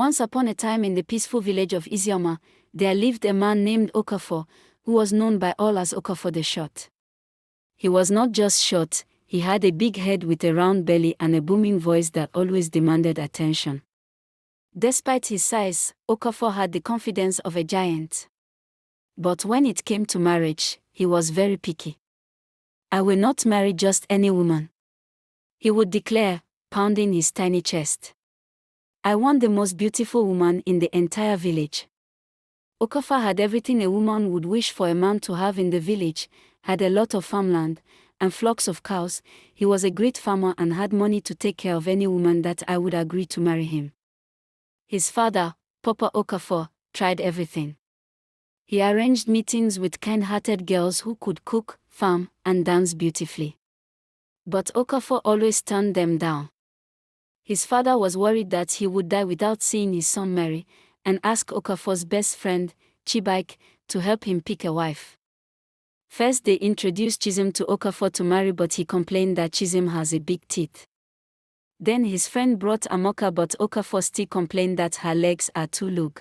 Once upon a time in the peaceful village of Isioma, there lived a man named Okafor, who was known by all as Okafor the Short. He was not just short, he had a big head with a round belly and a booming voice that always demanded attention. Despite his size, Okafor had the confidence of a giant. But when it came to marriage, he was very picky. "I will not marry just any woman," he would declare, pounding his tiny chest. "I want the most beautiful woman in the entire village." Okafor had everything a woman would wish for a man to have in the village, had a lot of farmland, and flocks of cows. He was a great farmer and had money to take care of any woman that I would agree to marry him. His father, Papa Okafor, tried everything. He arranged meetings with kind-hearted girls who could cook, farm, and dance beautifully. But Okafor always turned them down. His father was worried that he would die without seeing his son marry, and asked Okafor's best friend, Chibike, to help him pick a wife. First they introduced Chism to Okafor to marry, but he complained that Chism has a big teeth. Then his friend brought Amoka, but Okafor still complained that her legs are too long.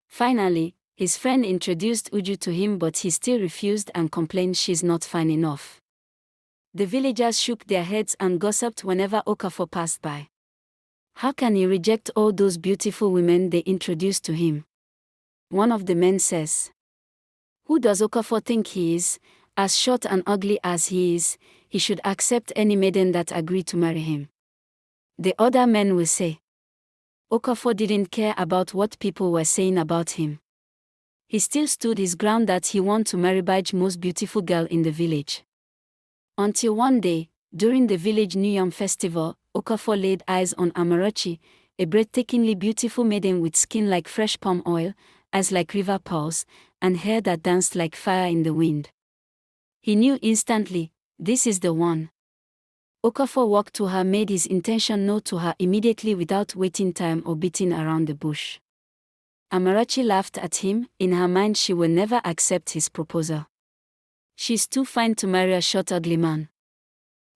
Finally, his friend introduced Uju to him, but he still refused and complained she's not fine enough. The villagers shook their heads and gossiped whenever Okafor passed by. How can he reject all those beautiful women they introduced to him? One of the men says. Who does Okafor think he is? As short and ugly as he is, he should accept any maiden that agreed to marry him. The other men will say. Okafor didn't care about what people were saying about him. He still stood his ground that he wanted to marry Baj's most beautiful girl in the village. Until one day, during the village New Yam festival, Okafor laid eyes on Amarachi, a breathtakingly beautiful maiden with skin like fresh palm oil, eyes like river pearls, and hair that danced like fire in the wind. He knew instantly, this is the one. Okafor walked to her, made his intention known to her immediately without waiting time or beating around the bush. Amarachi laughed at him. In her mind she will never accept his proposal. She's too fine to marry a short ugly man.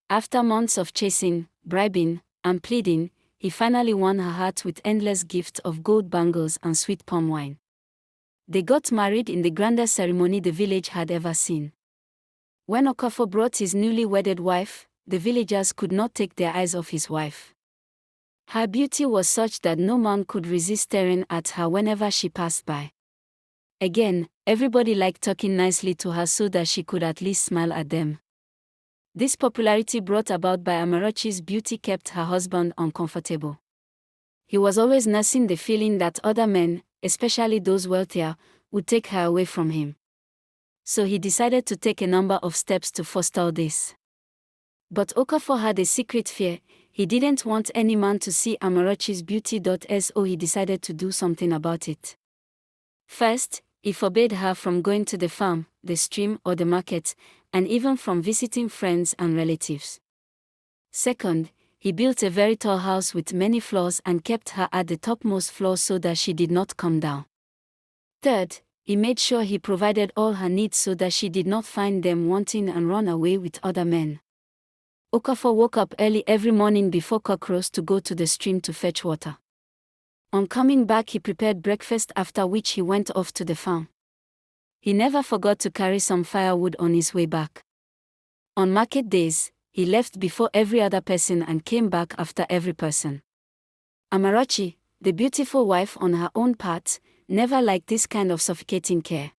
After months of chasing, bribing, and pleading, he finally won her heart with endless gifts of gold bangles and sweet palm wine. They got married in the grandest ceremony the village had ever seen. When Okafor brought his newly wedded wife, the villagers could not take their eyes off his wife. Her beauty was such that no man could resist staring at her whenever she passed by. Again, everybody liked talking nicely to her so that she could at least smile at them. This popularity brought about by Amarachi's beauty kept her husband uncomfortable. He was always nursing the feeling that other men, especially those wealthier, would take her away from him. So he decided to take a number of steps to forestall this. But Okafor had a secret fear. He didn't want any man to see Amarachi's beauty. So he decided to do something about it. First, he forbade her from going to the farm, the stream, or the market, and even from visiting friends and relatives. Second, he built a very tall house with many floors and kept her at the topmost floor so that she did not come down. Third, he made sure he provided all her needs so that she did not find them wanting and run away with other men. Okafor woke up early every morning before cockcrows to go to the stream to fetch water. On coming back he prepared breakfast, after which he went off to the farm. He never forgot to carry some firewood on his way back. On market days, he left before every other person and came back after every person. Amarachi, the beautiful wife on her own part, never liked this kind of suffocating care.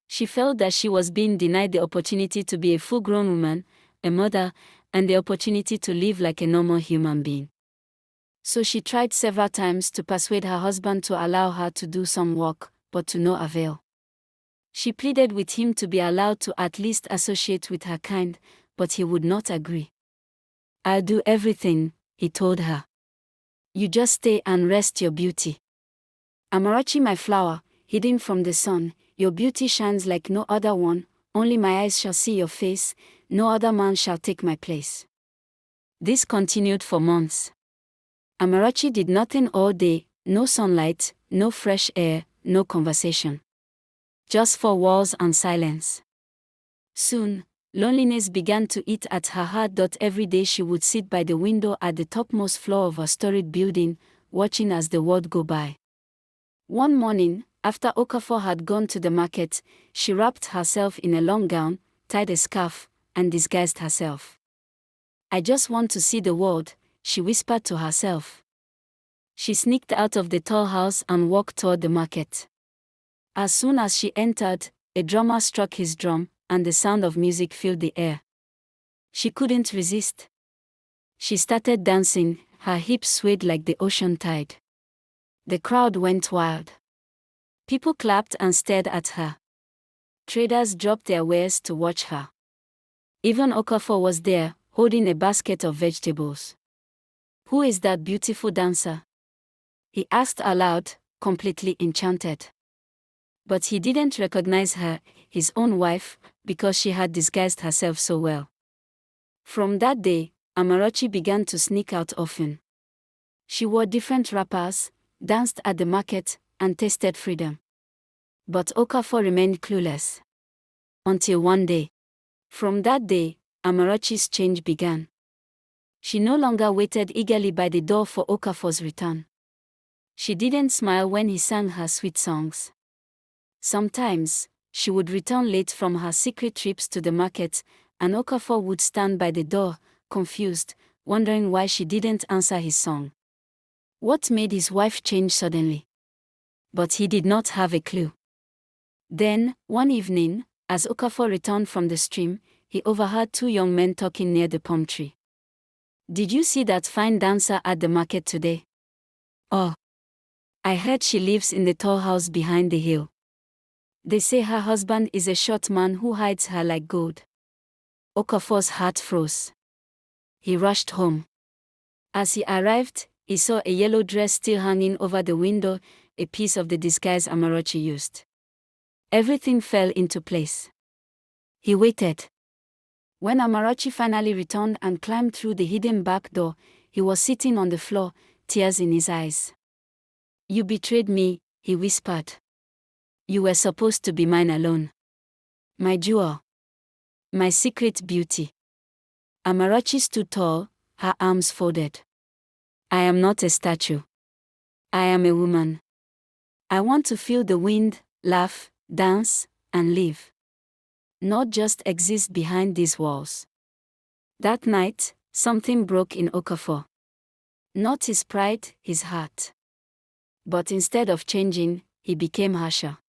She felt that she was being denied the opportunity to be a full-grown woman, a mother, and the opportunity to live like a normal human being. So she tried several times to persuade her husband to allow her to do some work, but to no avail. She pleaded with him to be allowed to at least associate with her kind, but he would not agree. "I'll do everything," he told her. "You just stay and rest your beauty. Amarachi, my flower, hidden from the sun, your beauty shines like no other one, only my eyes shall see your face, no other man shall take my place." This continued for months. Amarachi did nothing all day, no sunlight, no fresh air, no conversation. Just 4 walls and silence. Soon, loneliness began to eat at her heart. Every day she would sit by the window at the topmost floor of a storied building, watching as the world go by. One morning, after Okafor had gone to the market, she wrapped herself in a long gown, tied a scarf, and disguised herself. "I just want to see the world," she whispered to herself. She sneaked out of the tall house and walked toward the market. As soon as she entered, a drummer struck his drum, and the sound of music filled the air. She couldn't resist. She started dancing, her hips swayed like the ocean tide. The crowd went wild. People clapped and stared at her. Traders dropped their wares to watch her. Even Okafor was there, holding a basket of vegetables. "Who is that beautiful dancer?" he asked aloud, completely enchanted. But he didn't recognize her, his own wife, because she had disguised herself so well. From that day, Amarachi began to sneak out often. She wore different wrappers, danced at the market, and tasted freedom. But Okafor remained clueless. Until one day. From that day, Amarachi's change began. She no longer waited eagerly by the door for Okafor's return. She didn't smile when he sang her sweet songs. Sometimes, she would return late from her secret trips to the market, and Okafor would stand by the door, confused, wondering why she didn't answer his song. What made his wife change suddenly? But he did not have a clue. Then, one evening, as Okafor returned from the stream, he overheard two young men talking near the palm tree. "Did you see that fine dancer at the market today?" "Oh, I heard she lives in the tall house behind the hill. They say her husband is a short man who hides her like gold." Okafor's heart froze. He rushed home. As he arrived, he saw a yellow dress still hanging over the window, a piece of the disguise Amarachi used. Everything fell into place. He waited. When Amarachi finally returned and climbed through the hidden back door, he was sitting on the floor, tears in his eyes. "You betrayed me," he whispered. "You were supposed to be mine alone. My jewel. My secret beauty." Amarachi stood tall, her arms folded. "I am not a statue. I am a woman. I want to feel the wind, laugh, dance, and live. Not just exist behind these walls." That night, something broke in Okafor. Not his pride, his heart. But instead of changing, he became harsher.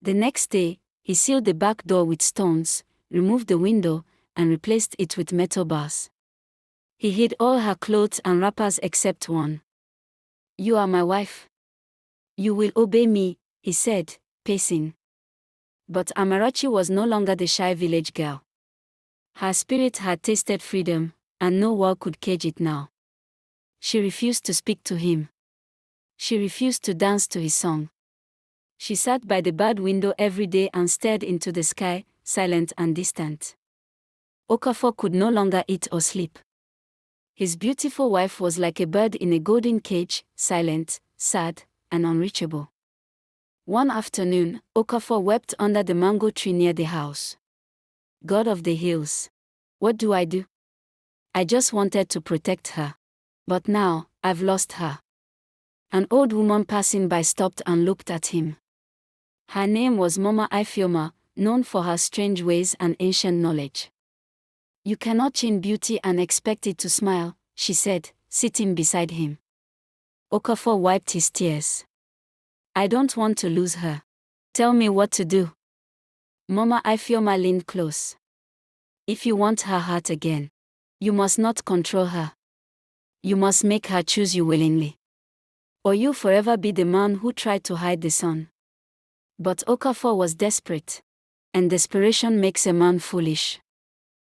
The next day, he sealed the back door with stones, removed the window, and replaced it with metal bars. He hid all her clothes and wrappers except one. "You are my wife. You will obey me," he said, pacing. But Amarachi was no longer the shy village girl. Her spirit had tasted freedom, and no wall could cage it now. She refused to speak to him. She refused to dance to his song. She sat by the barred window every day and stared into the sky, silent and distant. Okafor could no longer eat or sleep. His beautiful wife was like a bird in a golden cage, silent, sad, and unreachable. One afternoon, Okafor wept under the mango tree near the house. "God of the hills. What do I do? I just wanted to protect her. But now, I've lost her." An old woman passing by stopped and looked at him. Her name was Mama Ifeoma, known for her strange ways and ancient knowledge. "You cannot chain beauty and expect it to smile," she said, sitting beside him. Okafor wiped his tears. "I don't want to lose her. Tell me what to do." Mama Ifeoma leaned close. "If you want her heart again, you must not control her. You must make her choose you willingly. Or you'll forever be the man who tried to hide the sun." But Okafor was desperate. And desperation makes a man foolish.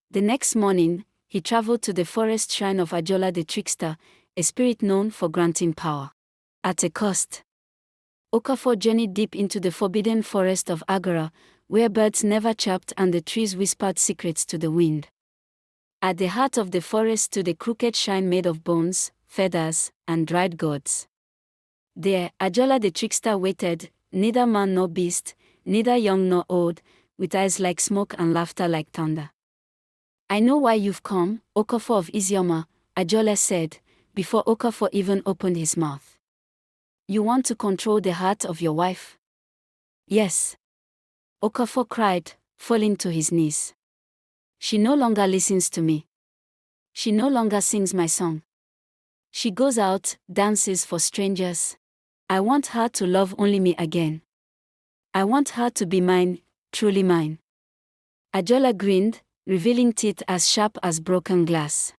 The next morning, he traveled to the forest shrine of Ajola the trickster, a spirit known for granting power. At a cost. Okafor journeyed deep into the forbidden forest of Agora, where birds never chirped and the trees whispered secrets to the wind. At the heart of the forest stood a crooked shrine made of bones, feathers, and dried gods. There, Ajola the trickster waited, neither man nor beast, neither young nor old, with eyes like smoke and laughter like thunder. "I know why you've come, Okafor of Isioma," Ajola said, before Okafor even opened his mouth. You want to control the heart of your wife? Yes. Okafor cried, falling to his knees. She no longer listens to me. She no longer sings my song. She goes out, dances for strangers. I want her to love only me again. I want her to be mine, truly mine. Ajola grinned, revealing teeth as sharp as broken glass.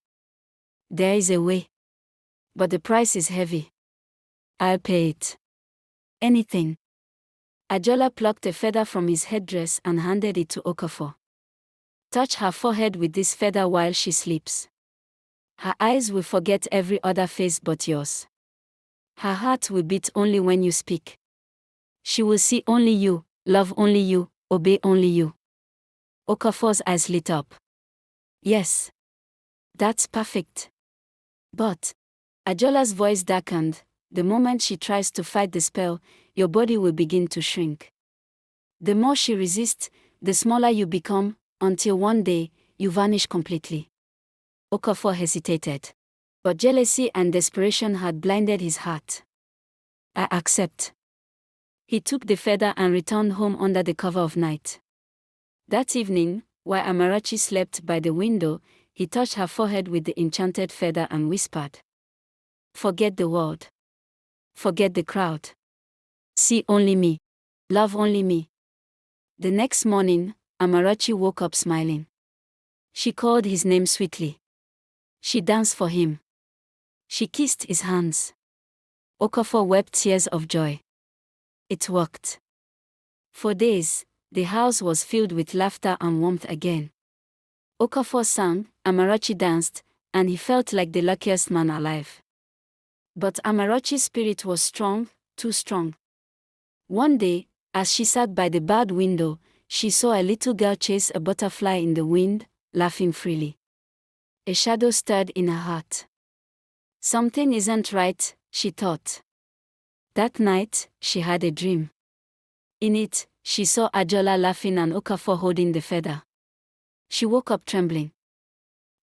There is a way. But the price is heavy. I'll pay it. Anything. Ajola plucked a feather from his headdress and handed it to Okafor. Touch her forehead with this feather while she sleeps. Her eyes will forget every other face but yours. Her heart will beat only when you speak. She will see only you, love only you, obey only you. Okafor's eyes lit up. Yes. That's perfect. But Ajola's voice darkened. The moment she tries to fight the spell, your body will begin to shrink. The more she resists, the smaller you become, until one day, you vanish completely. Okafor hesitated. But jealousy and desperation had blinded his heart. I accept. He took the feather and returned home under the cover of night. That evening, while Amarachi slept by the window, he touched her forehead with the enchanted feather and whispered. Forget the world. Forget the crowd. See only me. Love only me. The next morning, Amarachi woke up smiling. She called his name sweetly. She danced for him. She kissed his hands. Okafor wept tears of joy. It worked. For days, the house was filled with laughter and warmth again. Okafor sang, Amarachi danced, and he felt like the luckiest man alive. But Amarachi's spirit was strong, too strong. One day, as she sat by the barred window, she saw a little girl chase a butterfly in the wind, laughing freely. A shadow stirred in her heart. Something isn't right, she thought. That night, she had a dream. In it, she saw Ajola laughing and Okafor holding the feather. She woke up trembling.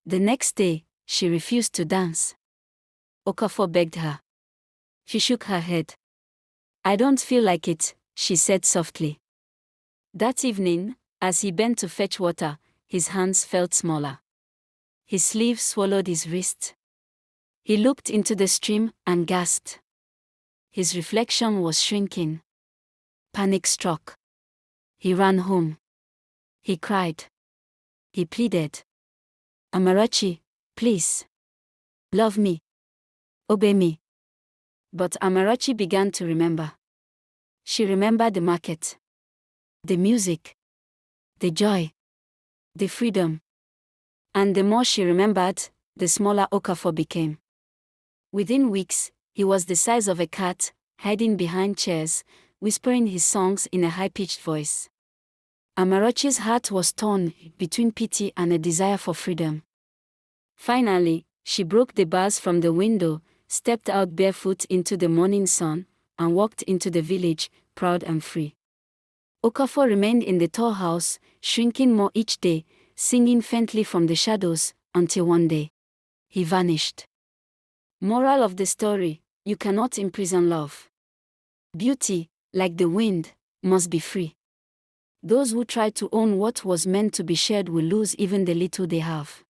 The next day, she refused to dance. Okafor begged her. She shook her head. I don't feel like it, she said softly. That evening, as he bent to fetch water, his hands felt smaller. His sleeve swallowed his wrist. He looked into the stream and gasped. His reflection was shrinking. Panic struck. He ran home. He cried. He pleaded. Amarachi, please. Love me. Obey me. But Amarachi began to remember. She remembered the market. The music. The joy. The freedom. And the more she remembered, the smaller Okafor became. Within weeks, he was the size of a cat, hiding behind chairs, whispering his songs in a high-pitched voice. Amarachi's heart was torn between pity and a desire for freedom. Finally, she broke the bars from the window, stepped out barefoot into the morning sun, and walked into the village, proud and free. Okafor remained in the tall house, shrinking more each day, singing faintly from the shadows, until one day, he vanished. Moral of the story: you cannot imprison love. Beauty, like the wind, must be free. Those who try to own what was meant to be shared will lose even the little they have.